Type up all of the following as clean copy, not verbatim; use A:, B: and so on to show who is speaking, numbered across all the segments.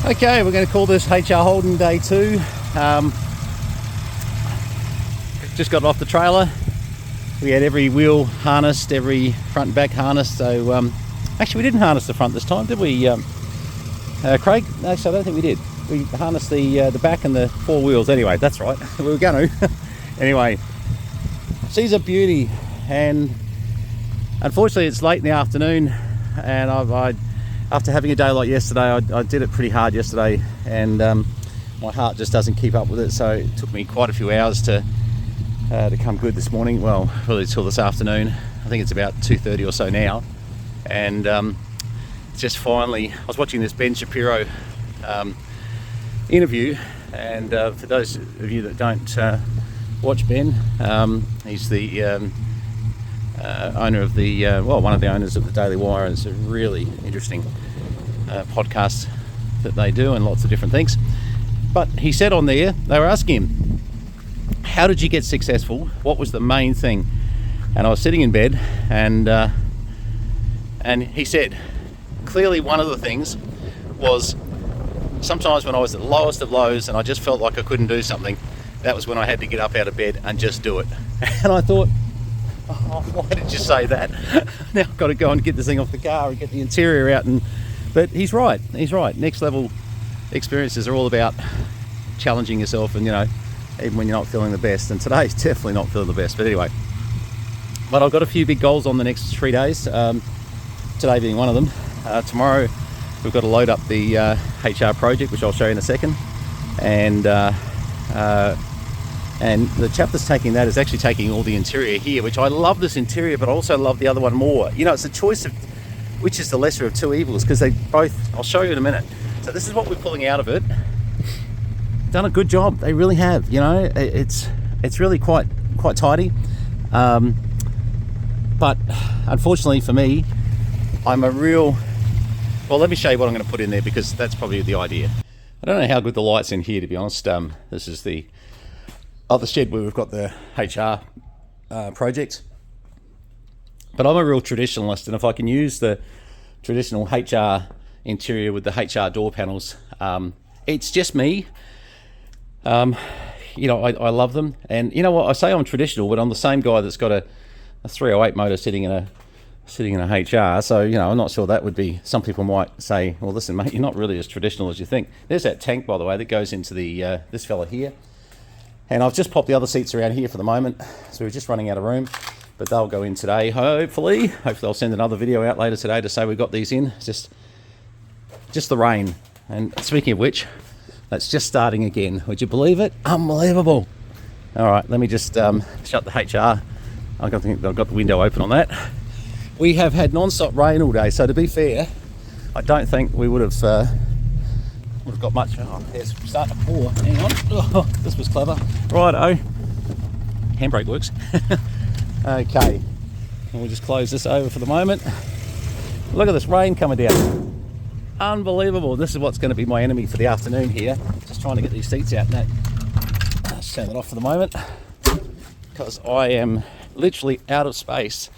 A: Okay, we're going to call this HR Holden Day 2. Just got off the trailer. We had every wheel harnessed, every front and back harnessed. So actually, we didn't harness the front this time, did we, Craig? Actually, I don't think we did. We harnessed the back and the four wheels. Anyway, that's right. We were going to. Anyway, she's a beauty, and unfortunately, it's late in the afternoon, and after having a day like yesterday, I did it pretty hard yesterday, and my heart just doesn't keep up with it. So it took me quite a few hours to come good this morning. Well, really till this afternoon. I think it's about 2:30 or so now, and just finally, I was watching this Ben Shapiro interview, and for those of you that don't watch Ben, he's the owner of the one of the owners of the Daily Wire, and it's a really interesting podcast that they do, and lots of different things. But he said on there, they were asking him, how did you get successful? What was the main thing? And I was sitting in bed, and he said, clearly one of the things was sometimes when I was at the lowest of lows and I just felt like I couldn't do something, that was when I had to get up out of bed and just do it. And I thought, oh, why did you say that? Now I've got to go and get this thing off the car and get the interior out. But he's right. Next level experiences are all about challenging yourself, and even when you're not feeling the best. And today's definitely not feeling the best. But anyway, I've got a few big goals on the next 3 days. Today being one of them. Tomorrow we've got to load up the HR project, which I'll show you in a second. And the chap that's taking that is actually taking all the interior here, which I love this interior, but I also love the other one more. It's a choice of which is the lesser of two evils, because they both, I'll show you in a minute. So this is what we're pulling out of it. Done a good job. They really have. It's really quite tidy. But unfortunately for me, I'm a real... Well, let me show you what I'm going to put in there, because that's probably the idea. I don't know how good the light's in here, to be honest. This is the other shed where we've got the HR project. But I'm a real traditionalist, and if I can use the traditional HR interior with the HR door panels, it's just me. I love them. And you know what? I say I'm traditional, but I'm the same guy that's got a 308 motor sitting in a HR. So, I'm not sure that would be... Some people might say, well, listen, mate, you're not really as traditional as you think. There's that tank, by the way, that goes into the this fella here. And I've just popped the other seats around here for the moment. So we're just running out of room, but they'll go in today, hopefully. Hopefully I'll send another video out later today to say we got these in. It's just the rain. And speaking of which, that's just starting again. Would you believe it? Unbelievable. All right, let me just shut the HR. I've got the window open on that. We have had non-stop rain all day, so to be fair, I don't think we would have got much. Oh, it's starting to pour. Hang on. Oh, this was clever. Righto. Handbrake works. Okay. And we'll just close this over for the moment. Look at this rain coming down. Unbelievable. This is what's going to be my enemy for the afternoon here. Just trying to get these seats out. No, let's turn that off for the moment, because I am literally out of space.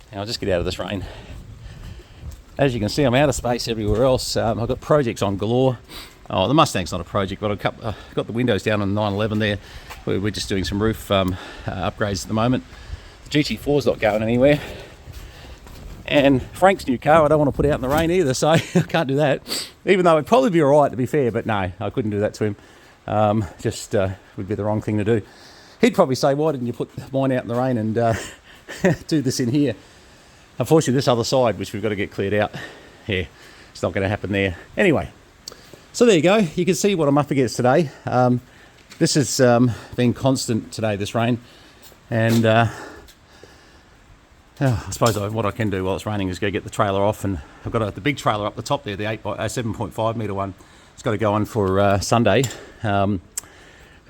A: And I'll just get out of this rain. As you can see, I'm out of space everywhere else. I've got projects on galore. Oh, the Mustang's not a project, but I've got the windows down on the 911 there. We're just doing some roof upgrades at the moment. The GT4's not going anywhere. And Frank's new car, I don't want to put out in the rain either, so I can't do that. Even though it'd probably be all right, to be fair, but no, I couldn't do that to him. Would be the wrong thing to do. He'd probably say, why didn't you put mine out in the rain and do this in here? Unfortunately, this other side, which we've got to get cleared out, it's not going to happen there. Anyway, so there you go. You can see what I'm up against today. This has been constant today, this rain. And I suppose what I can do while it's raining is go get the trailer off. And I've got the big trailer up the top there, the 7.5 metre one. It's got to go on for Sunday. We've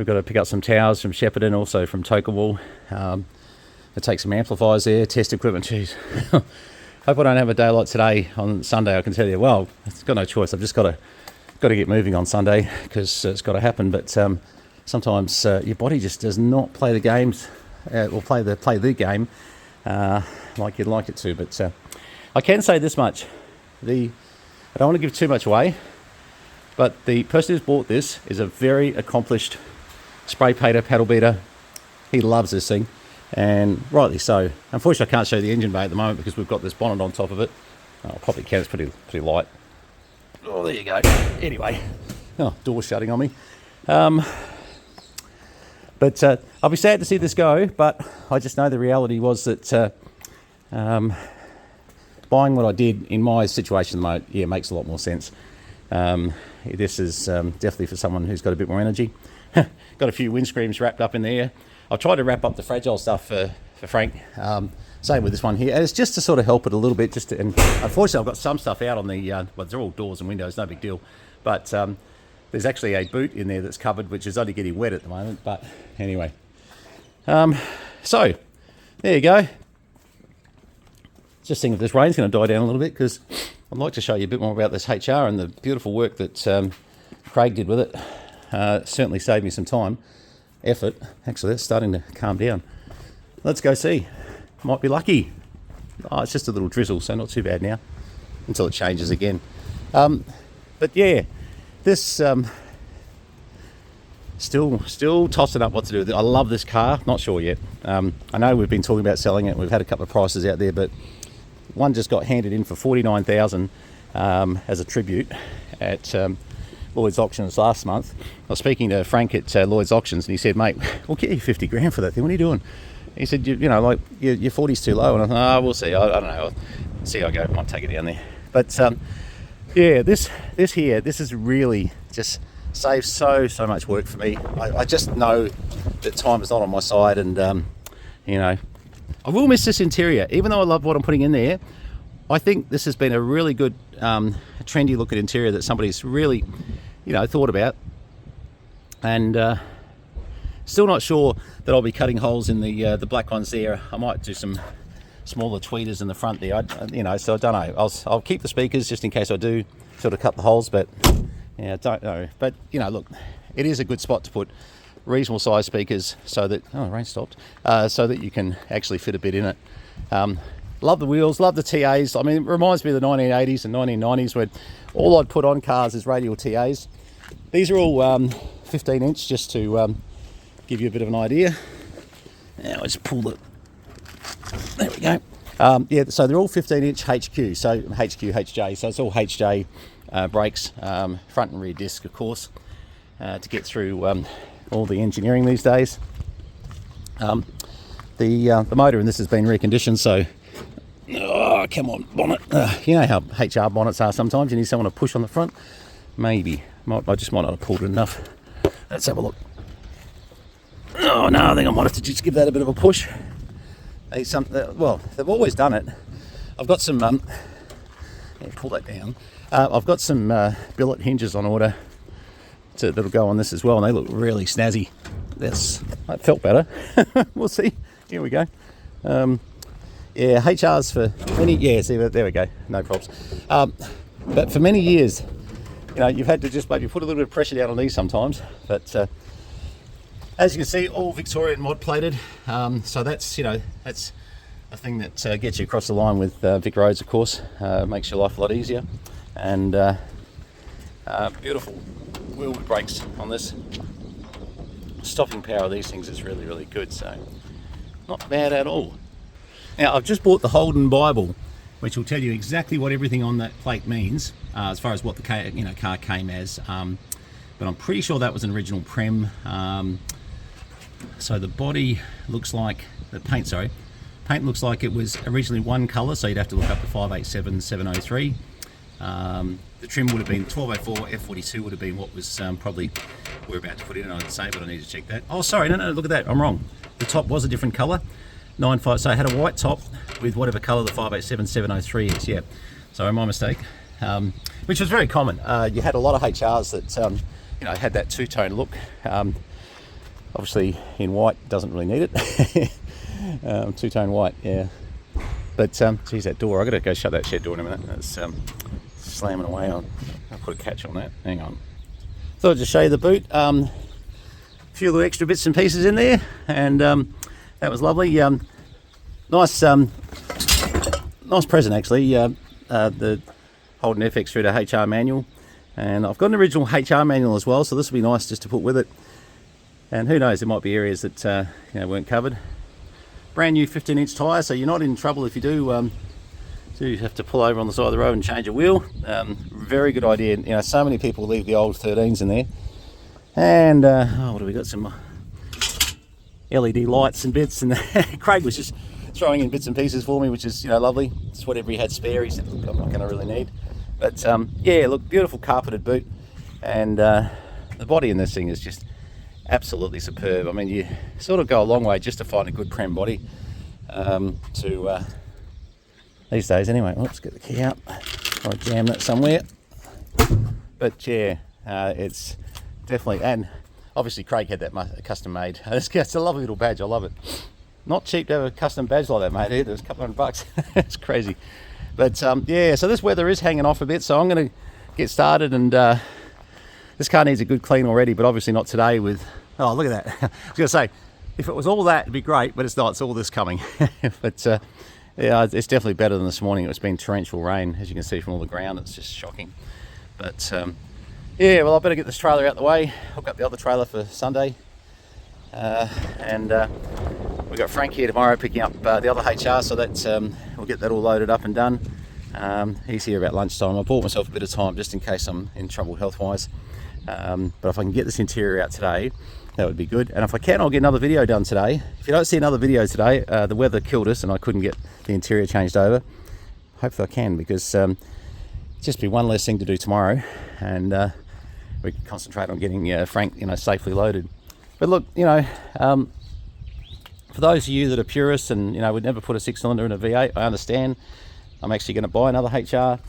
A: got to pick up some towers from Shepparton, also from Tokawal. Take some amplifiers there, test equipment. Jeez. Hope I don't have a day like today on Sunday. I can tell you, well, it's got no choice. I've just got to get moving on Sunday, because it's got to happen. But sometimes your body just does not play the games, or play the game like you'd like it to. But I can say this much: I don't want to give too much away, But the person who's bought this is a very accomplished spray painter, paddle beater. He loves this thing, and rightly so. Unfortunately, I can't show the engine bay at the moment because we've got this bonnet on top of it. Oh, probably can, it's pretty light. Oh, there you go. Anyway, door shutting on me. But I'll be sad to see this go, but I just know the reality was that buying what I did in my situation at the moment, yeah, makes a lot more sense. This is definitely for someone who's got a bit more energy. Got a few windscreens wrapped up in there. I've tried to wrap up the fragile stuff for Frank. Same with this one here. And it's just to sort of help it a little bit. And unfortunately, I've got some stuff out on the, well, they're all doors and windows, no big deal. But there's actually a boot in there that's covered, which is only getting wet at the moment. But anyway. So, there you go. Just seeing if this rain's going to die down a little bit, because I'd like to show you a bit more about this HR and the beautiful work that Craig did with it. Certainly saved me some time, effort. Actually, it's starting to calm down. Let's go see. Might be lucky. Oh, it's just a little drizzle, so not too bad now, until it changes again. But yeah, this still tossing up what to do with it. I love this car. Not sure yet. I know we've been talking about selling it. We've had a couple of prices out there, but one just got handed in for $49,000 as a tribute at Lloyd's Auctions last month. I was speaking to Frank at Lloyd's Auctions, and he said, "Mate, we'll get you 50 grand for that thing. What are you doing?" He said, "You know, like your 40's too low." And I thought, we'll see. I don't know. I'll see how I go. I might take it down there. But yeah, this is really just saves so much work for me. I just know that time is not on my side, and you know, I will miss this interior. Even though I love what I'm putting in there, I think this has been a really good trendy look at interior that somebody's really, you know, thought about. And still not sure that I'll be cutting holes in the black ones there. I might do some smaller tweeters in the front there. You know, so I don't know. I'll keep the speakers just in case I do sort of cut the holes, but yeah, I don't know. But you know, look, it is a good spot to put reasonable size speakers so that the rain stopped, so that you can actually fit a bit in it. Love the wheels, love the TAs. I mean, it reminds me of the 1980s and 1990s when all I'd put on cars is radial TAs. These are all 15 inch, just to give you a bit of an idea. Now I just pull the, there we go. Yeah, so they're all 15 inch HQ, so HQ, HJ, so it's all HJ brakes, front and rear disc, of course, to get through all the engineering these days. The motor in this has been reconditioned, so come on, bonnet. You know how HR bonnets are sometimes. You need someone to push on the front. Maybe. I just might not have pulled it enough. Let's have a look. Oh no, I think I might have to just give that a bit of a push. Well, they've always done it. I've got some, yeah, pull that down. I've got some billet hinges on order that'll go on this as well, and they look really snazzy. That felt better. We'll see. Here we go. Yeah, HR's for many, yeah, see, there we go, no problems. But for many years, you know, you've had to just maybe put a little bit of pressure down on these sometimes. But as you can see, all Victorian mod plated. So that's, you know, that's a thing that gets you across the line with Vic Roads, of course. Makes your life a lot easier. And beautiful wheel brakes on this. Stopping power of these things is really, really good. So not bad at all. Now, I've just bought the Holden Bible, which will tell you exactly what everything on that plate means, as far as what the car came as. But I'm pretty sure that was an original Prem. So the body looks like, paint looks like it was originally one colour, so you'd have to look up the 587-703. The trim would have been 1204, F42 would have been what was probably we're about to put in, I'd say, but I need to check that. Oh, sorry, no, look at that, I'm wrong. The top was a different colour. 95, so I had a white top with whatever colour the 587-703 is, yeah. So my mistake, which was very common. You had a lot of HRs that, you know, had that two-tone look. Obviously in white, doesn't really need it. Two-tone white, yeah. But, geez, that door, I've got to go shut that shed door in a minute. It's slamming away. I'll put a catch on that, hang on. Thought I'd just show you the boot. A few little extra bits and pieces in there, and that was lovely. Nice present actually. The Holden FX through to HR manual. And I've got an original HR manual as well, so this will be nice just to put with it. And who knows, there might be areas that weren't covered. Brand new 15-inch tyre, so you're not in trouble if you do have to pull over on the side of the road and change a wheel. Very good idea. So many people leave the old 13s in there. And what have we got? Some LED lights and bits, and Craig was just throwing in bits and pieces for me, which is lovely. It's whatever he had spare. He said, look, I'm not going to really need. But yeah, look, beautiful carpeted boot, and the body in this thing is just absolutely superb. I mean, you sort of go a long way just to find a good prem body these days anyway. Let's get the key out. I'll jam that somewhere. But yeah, it's definitely, and obviously Craig had that custom made. It's a lovely little badge. I love it. Not cheap to have a custom badge like that, mate. Either. It's a couple $100. It's crazy. But yeah, so this weather is hanging off a bit, so I'm going to get started. And this car needs a good clean already, but obviously not today with, oh, look at that. I was going to say, if it was all that, it'd be great, but it's not. It's all this coming. But yeah, it's definitely better than this morning. It's been torrential rain, as you can see from all the ground. It's just shocking. But yeah, well, I better get this trailer out the way, hook up the other trailer for Sunday. And we've got Frank here tomorrow picking up the other HR, so that's we'll get that all loaded up and done. He's here about lunchtime. I bought myself a bit of time just in case I'm in trouble health-wise. But if I can get this interior out today, that would be good. And if I can, I'll get another video done today. If you don't see another video today, the weather killed us and I couldn't get the interior changed over. Hopefully I can, because just be one less thing to do tomorrow, and we can concentrate on getting Frank safely loaded. But look, for those of you that are purists and would never put a 6-cylinder in a V8, I understand. I'm actually going to buy another HR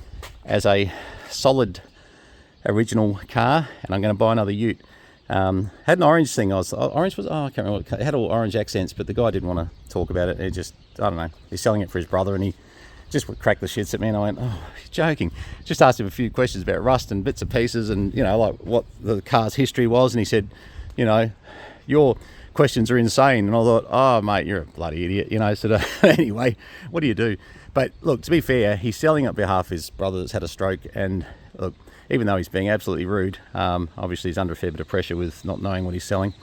A: as a solid original car, and I'm going to buy another ute. Had an orange thing. I can't remember. It had all orange accents, but the guy didn't want to talk about it. It just, I don't know. He's selling it for his brother, and he just cracked the shits at me, and I went, oh, you're joking. Just asked him a few questions about rust and bits and pieces, and like what the car's history was, and he said, your questions are insane. And I thought, oh mate, you're a bloody idiot, so anyway, what do you do? But look, to be fair, he's selling on behalf of his brother that's had a stroke, and look, even though he's being absolutely rude, obviously he's under a fair bit of pressure with not knowing what he's selling.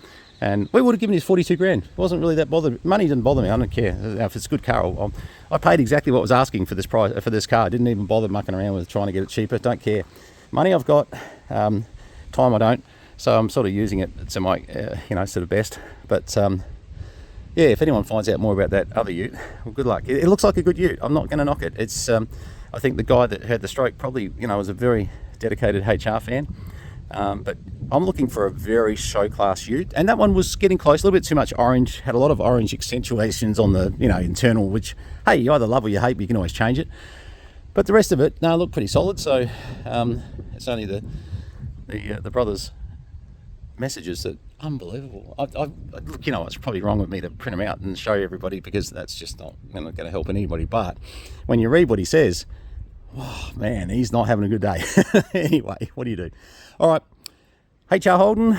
A: And we would have given his 42 grand. Wasn't really that bothered. Money didn't bother me. I don't care. If it's a good car, I paid exactly what I was asking for this price for this car. I didn't even bother mucking around with trying to get it cheaper. Don't care. Money I've got, time I don't. So I'm sort of using it to my, sort of best. But yeah, if anyone finds out more about that other ute, well, good luck. It looks like a good ute. I'm not going to knock it. It's, I think the guy that had the stroke probably, was a very dedicated HR fan. But I'm looking for a very show class ute, and that one was getting close. A little bit too much orange. Had a lot of orange accentuations on the internal, which, hey, you either love or you hate, but you can always change it. But the rest of it, no, looked pretty solid. So it's only the brothers' messages that unbelievable. Look, it's probably wrong with me to print them out and show everybody, because that's just not going to help anybody. But when you read what he says, oh man, he's not having a good day. Anyway, what do you do? All right, HR Holden,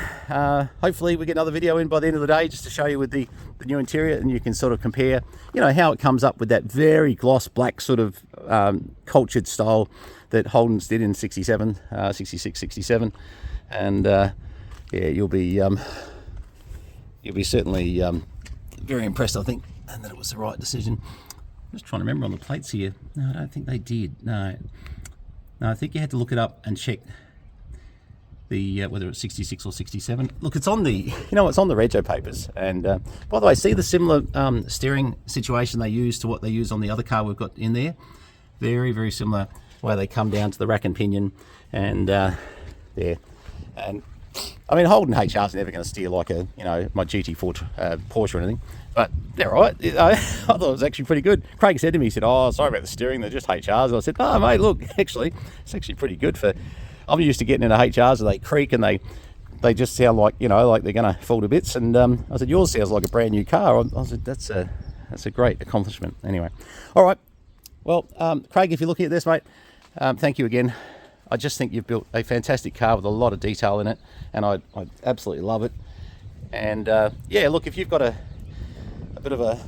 A: hopefully we get another video in by the end of the day just to show you with the new interior, and you can sort of compare, how it comes up with that very gloss black sort of cultured style that Holden's did in 67, 66, 67. And yeah, you'll be certainly very impressed, I think, and that it was the right decision. I'm just trying to remember on the plates here. No, I don't think they did. No, I think you had to look it up and check the whether it's 66 or 67. Look, it's on the it's on the rego papers. And by the way, see the similar steering situation they use to what they use on the other car we've got in there. Very, very similar way they come down to the rack and pinion, and there. And I mean, Holden HR's never going to steer like a my GT4 Porsche or anything, but they're right. I thought it was actually pretty good. Craig said to me, he said, "Oh, sorry about the steering. They're just HRs." And I said, "Oh, mate, look, actually, it's actually pretty good for." I'm used to getting into HRs and they creak and they just sound like like they're going to fall to bits. And I said, "Yours sounds like a brand new car." I said, "That's a great accomplishment." Anyway, all right. Well, Craig, if you're looking at this, mate, thank you again. I just think you've built a fantastic car with a lot of detail in it, and I absolutely love it. And yeah, look, if you've got a bit of a,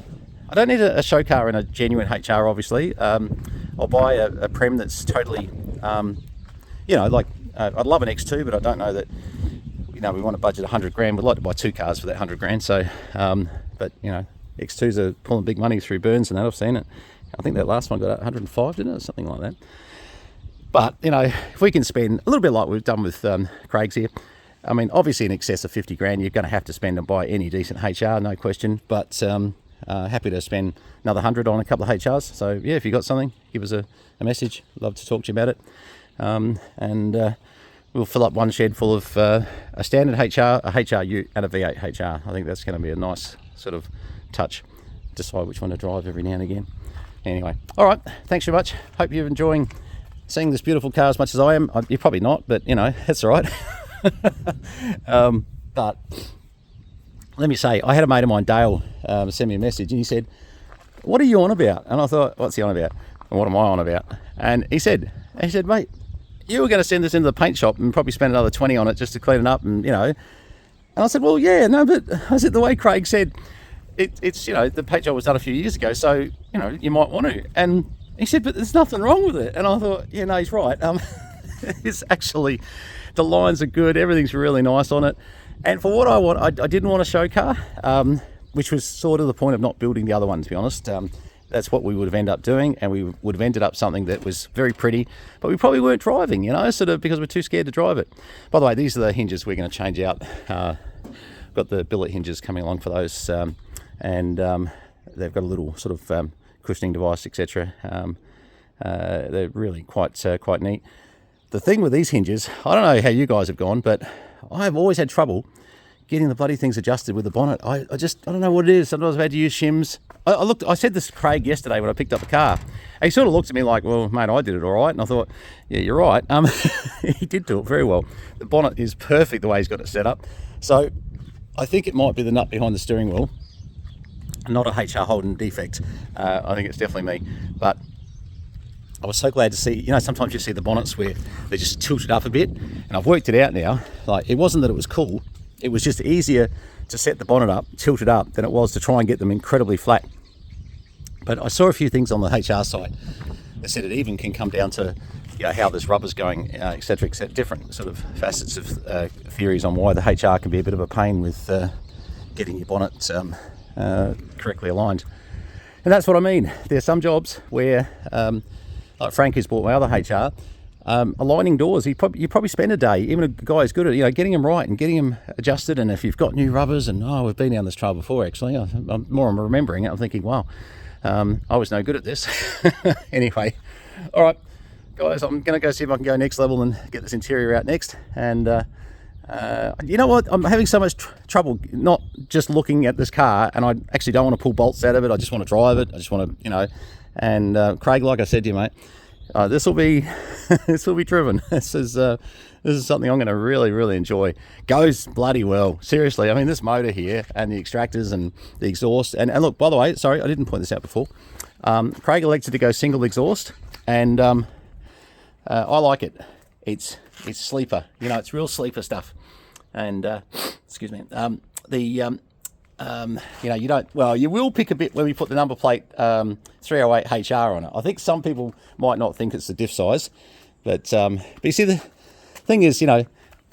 A: I don't need a show car and a genuine HR, obviously. I'll buy a Prem that's totally, like I'd love an X2, but I don't know that, we want to budget 100 grand. We'd like to buy 2 cars for that 100 grand. So, but, X2s are pulling big money through Burns and that. I've seen it. I think that last one got 105, didn't it? Something like that. But, if we can spend a little bit like we've done with Craig's here, I mean, obviously in excess of 50 grand, you're going to have to spend and buy any decent HR, no question. But happy to spend another 100 on a couple of HRs. So, yeah, if you've got something, give us a message. Love to talk to you about it. And we'll fill up one shed full of a standard HR, a HRU, and a V8 HR. I think that's going to be a nice sort of touch. Decide which one to drive every now and again. Anyway, all right, thanks very much. Hope you're enjoying seeing this beautiful car as much as I am. You're probably not, but that's all right. But let me say, I had a mate of mine, Dale, send me a message, and he said, "What are you on about?" And I thought, what's he on about? And what am I on about? And he said, "Mate, you were going to send this into the paint shop and probably spend another 20 on it just to clean it up." And, And I said, well, yeah, no, but I said, the way Craig said, it's the paint job was done a few years ago, so, you might want to. And he said, but there's nothing wrong with it. And I thought, yeah, no, he's right. It's actually, the lines are good. Everything's really nice on it. And for what I want, I didn't want a show car, which was sort of the point of not building the other one, to be honest. That's what we would have ended up doing, and we would have ended up something that was very pretty, but we probably weren't driving, sort of because we're too scared to drive it. By the way, these are the hinges we're going to change out. Got the billet hinges coming along for those, and they've got a little sort of cushioning device, etc. They're really quite neat. The thing with these hinges, I don't know how you guys have gone, but I've always had trouble getting the bloody things adjusted with the bonnet. I don't know what it is. Sometimes I've had to use shims. I said this to Craig yesterday when I picked up the car. He sort of looked at me like, well, mate, I did it all right. And I thought, yeah, you're right. He did do it very well. The bonnet is perfect the way he's got it set up. So I think it might be the nut behind the steering wheel, not a HR Holden defect. I think it's definitely me. But I was so glad to see, sometimes you see the bonnets where they're just tilted up a bit. And I've worked it out now. Like, it wasn't that it was cool. It was just easier to set the bonnet up, tilt it up, than it was to try and get them incredibly flat. But I saw a few things on the HR site that said it even can come down to how this rubber's going, etc., different sort of facets of theories on why the HR can be a bit of a pain with getting your bonnet correctly aligned. And that's what I mean. There's some jobs where, like Frank who's bought my other HR, aligning doors, you probably spend a day, even a guy who's good at getting them right and getting them adjusted. And if you've got new rubbers, and we've been down this trail before actually, I'm remembering it, I'm thinking, wow, I was no good at this. Anyway, all right guys, I'm gonna go see if I can go next level and get this interior out next. And you know what, I'm having so much trouble not just looking at this car, and I actually don't want to pull bolts out of it. I just want to drive it. I just want to and Craig, like I said to you, mate, this will be driven. This is something I'm going to really enjoy. Goes bloody well, seriously. I mean, this motor here and the extractors and the exhaust, and look, by the way, sorry, I didn't point this out before. Craig elected to go single exhaust, and I like it. It's sleeper, it's real sleeper stuff. And excuse me, you will pick a bit when we put the number plate 308 HR on it. I think some people might not think it's the diff size, but you see, the thing is, the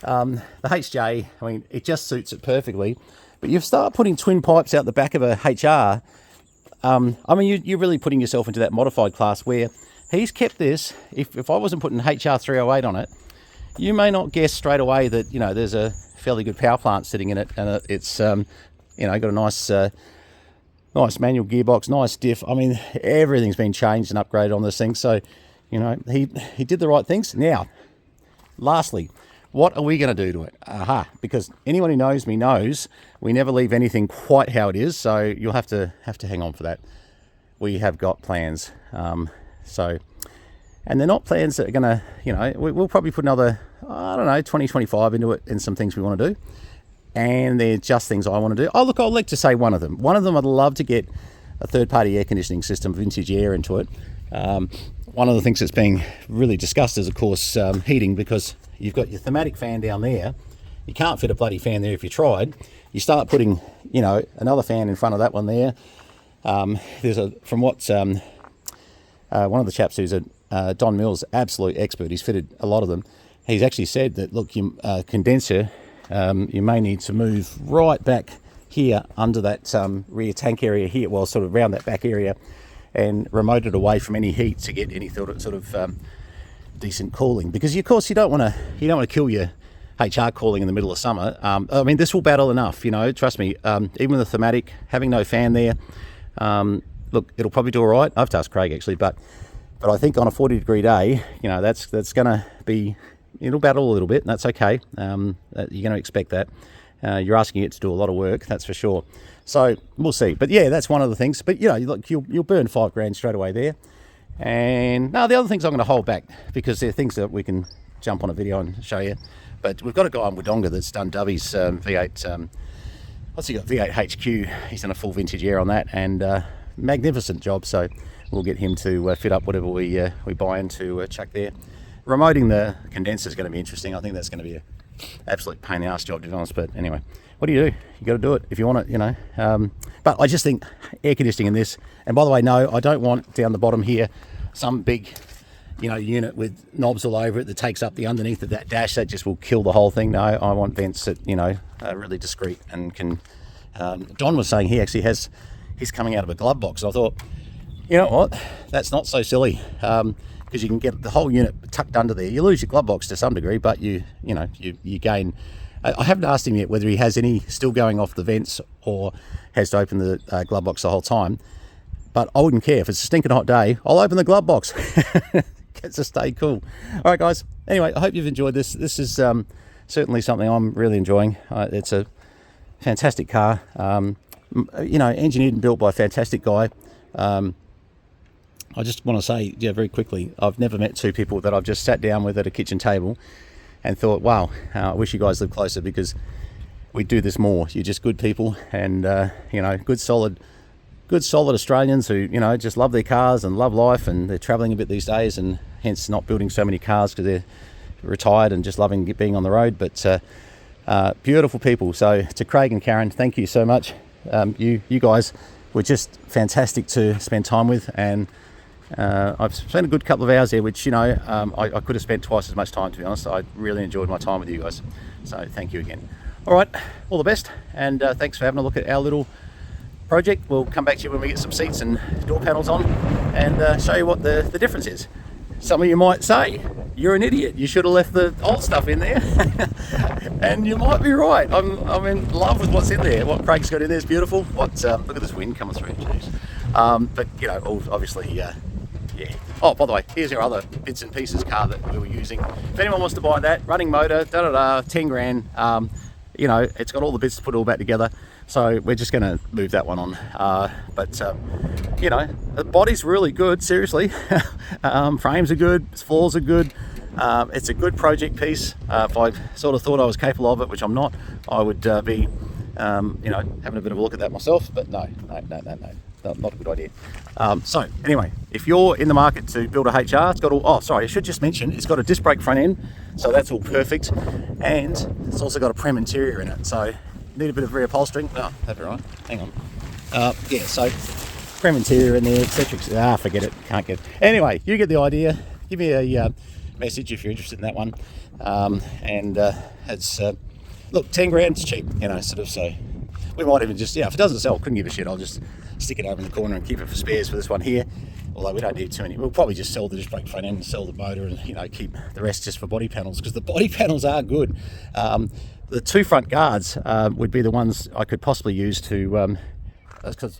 A: HJ, I mean, it just suits it perfectly. But you start putting twin pipes out the back of a HR, I mean, you're really putting yourself into that modified class where he's kept this. If I wasn't putting HR 308 on it, you may not guess straight away that, there's a fairly good power plant sitting in it, and it's got a nice manual gearbox, nice diff. I mean, everything's been changed and upgraded on this thing. So, he did the right things. Now, lastly, what are we going to do to it? Because anyone who knows me knows we never leave anything quite how it is. So you'll have to hang on for that. We have got plans. And they're not plans that are going to, we'll probably put another, 20, 25 into it and some things we want to do. And they're just things I want to do. Oh, look, I'll like to say one of them. One of them, I'd love to get a third-party air conditioning system, vintage air into it. One of the things that's being really discussed is, of course, heating, because you've got your thematic fan down there. You can't fit a bloody fan there if you tried. You start putting, another fan in front of that one there. There's from what one of the chaps who's Don Mills, absolute expert, he's fitted a lot of them. he's actually said that, look, your condenser, you may need to move right back here under that rear tank area here, well, sort of around that back area, and remote it away from any heat to get any sort of decent cooling. Because of course you don't want to kill your HR cooling in the middle of summer. I mean, this will battle enough, trust me. Even with the Thematic, having no fan there, look, it'll probably do all right. I've asked Craig actually, but I think on a 40-degree day, that's going to be, it'll battle a little bit, and that's okay. You're going to expect that. You're asking it to do a lot of work, that's for sure. So we'll see. But yeah, that's one of the things. But look, you'll burn $5,000 straight away there. And no, the other things I'm going to hold back because they're things that we can jump on a video and show you. But we've got a guy in Wodonga that's done Dubby's V8. What's he got? V8 HQ. He's done a full vintage air on that, and magnificent job. So we'll get him to fit up whatever we buy into chuck there. Remoting the condenser is going to be interesting. I think that's going to be an absolute pain in the ass job, to be honest. But anyway, what do? You got to do it if you want it, But I just think air conditioning in this. And by the way, no, I don't want down the bottom here some big, unit with knobs all over it that takes up the underneath of that dash. That just will kill the whole thing. No, I want vents that, are really discreet and can. Don was saying he actually has. He's coming out of a glove box. I thought, you know what? That's not so silly. Because you can get the whole unit tucked under there. You lose your glove box to some degree, but you gain. I haven't asked him yet whether he has any still going off the vents or has to open the glove box the whole time. But I wouldn't care. If it's a stinking hot day, I'll open the glove box. Gets to stay cool. All right, guys. Anyway, I hope you've enjoyed this. This is certainly something I'm really enjoying. It's a fantastic car. Engineered and built by a fantastic guy. I just want to say, very quickly, I've never met two people that I've just sat down with at a kitchen table and thought, wow, I wish you guys lived closer, because we do this more. You're just good people, and good solid Australians who just love their cars and love life, and they're travelling a bit these days, and hence not building so many cars because they're retired and just loving being on the road. But beautiful people. So to Craig and Karen, thank you so much. You guys were just fantastic to spend time with, and I've spent a good couple of hours there, which I could have spent twice as much time, to be honest. I really enjoyed my time with you guys, so thank you again. All right, all the best, and thanks for having a look at our little project. We'll come back to you when we get some seats and door panels on and show you what the difference is. Some of you might say, you're an idiot, you should have left the old stuff in there. And you might be right. I'm in love with what's in there. What Craig's got in there is beautiful. Look at this wind coming through. But obviously, yeah. Oh, by the way, here's our other bits and pieces car that we were using. If anyone wants to buy that, running motor, $10,000. It's got all the bits to put it all back together. So we're just going to move that one on. The body's really good, seriously. Frames are good, floors are good. It's a good project piece. If I sort of thought I was capable of it, which I'm not, I would be, having a bit of a look at that myself. But no, not a good idea. So anyway, if you're in the market to build a HR, it's got all. Oh, sorry, I should just mention it's got a disc brake front end, so that's all perfect, and it's also got a Prem interior in it. So need a bit of reupholstering. Oh, that'd be right. Hang on. So Prem interior in there, etc. Forget it. Can't get it. Anyway, you get the idea. Give me a message if you're interested in that one. It's look, $10,000's cheap, So we might even just, if it doesn't sell, couldn't give a shit. I'll just stick it over in the corner and keep it for spares for this one here. Although we don't need too many. We'll probably just sell the disc brake front end and sell the motor, and keep the rest just for body panels, because the body panels are good. The two front guards would be the ones I could possibly use to. I'm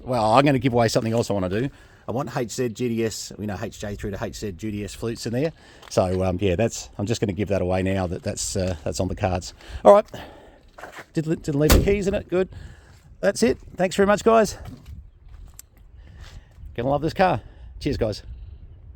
A: going to give away something else I want to do. I want HZ GDS, HJ through to HZ GDS flutes in there. So I'm just going to give that away now that's on the cards. All right. Didn't leave the keys in it. Good. That's it. Thanks very much, guys. Gonna love this car. Cheers, guys.